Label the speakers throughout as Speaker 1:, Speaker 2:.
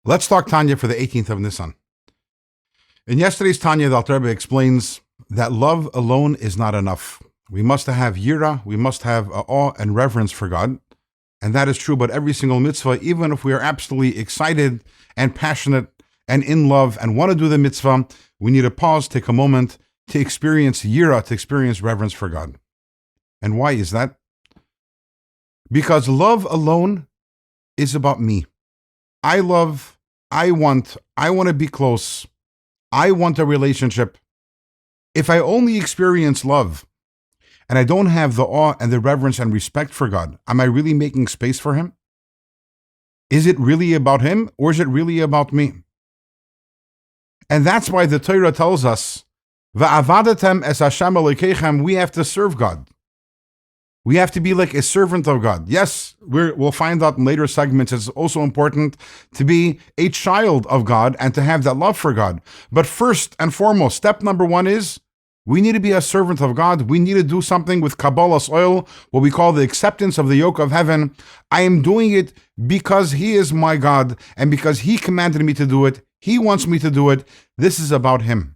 Speaker 1: Let's talk Tanya for the 18th of Nisan. In yesterday's Tanya, the Alter Rebbe explains that love alone is not enough. We must have yira, we must have awe and reverence for God. And that is true about every single mitzvah, even if we are absolutely excited and passionate and in love and want to do the mitzvah, we need to pause, take a moment to experience yira, to experience reverence for God. And why is that? Because love alone is about me. I love, I want to be close. I want a relationship. If I only experience love and I don't have the awe and the reverence and respect for God, am I really making space for Him? Is it really about Him or is it really about me? And that's why the Torah tells us, Va'avadatem es Hashem Elokeichem, we have to serve God. We have to be like a servant of God. Yes, we'll find out in later segments it's also important to be a child of God and to have that love for God. But first and foremost, step number one is we need to be a servant of God. We need to do something with Kabbalah's oil, what we call the acceptance of the yoke of heaven. I am doing it because He is my God and because He commanded me to do it. He wants me to do it. This is about Him.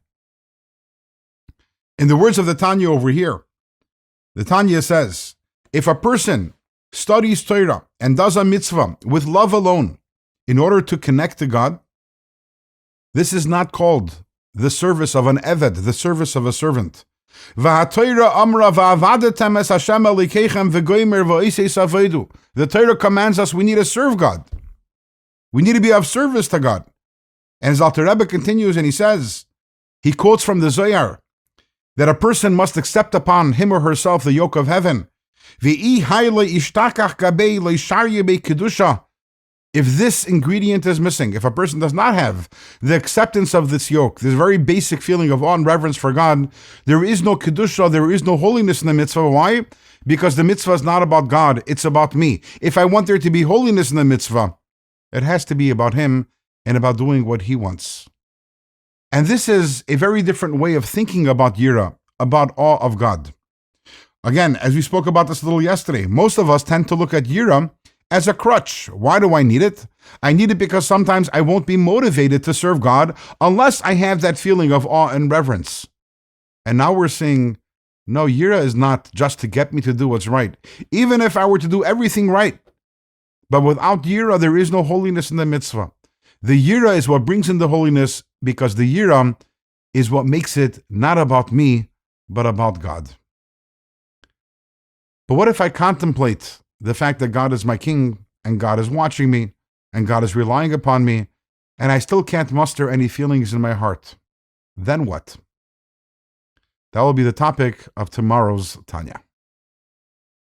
Speaker 1: In the words of the Tanya over here, the Tanya says, if a person studies Torah and does a mitzvah with love alone in order to connect to God, this is not called the service of an eved, the service of a servant. The Torah commands us we need to serve God. We need to be of service to God. And as Alter Rebbe continues and he says, he quotes from the Zohar, that a person must accept upon him or herself the yoke of heaven. If this ingredient is missing, if a person does not have the acceptance of this yoke, this very basic feeling of awe and reverence for God, there is no kedusha, there is no holiness in the mitzvah. Why? Because the mitzvah is not about God, it's about me. If I want there to be holiness in the mitzvah, it has to be about Him and about doing what He wants. And this is a very different way of thinking about yira, about awe of God. Again, as we spoke about this a little yesterday, most of us tend to look at yira as a crutch. Why do I need it? I need it because sometimes I won't be motivated to serve God unless I have that feeling of awe and reverence. And now we're saying, no, yira is not just to get me to do what's right. Even if I were to do everything right, but without yira, there is no holiness in the mitzvah. The yira is what brings in the holiness, because the yira is what makes it not about me, but about God. But what if I contemplate the fact that God is my king, and God is watching me, and God is relying upon me, and I still can't muster any feelings in my heart? Then what? That will be the topic of tomorrow's Tanya.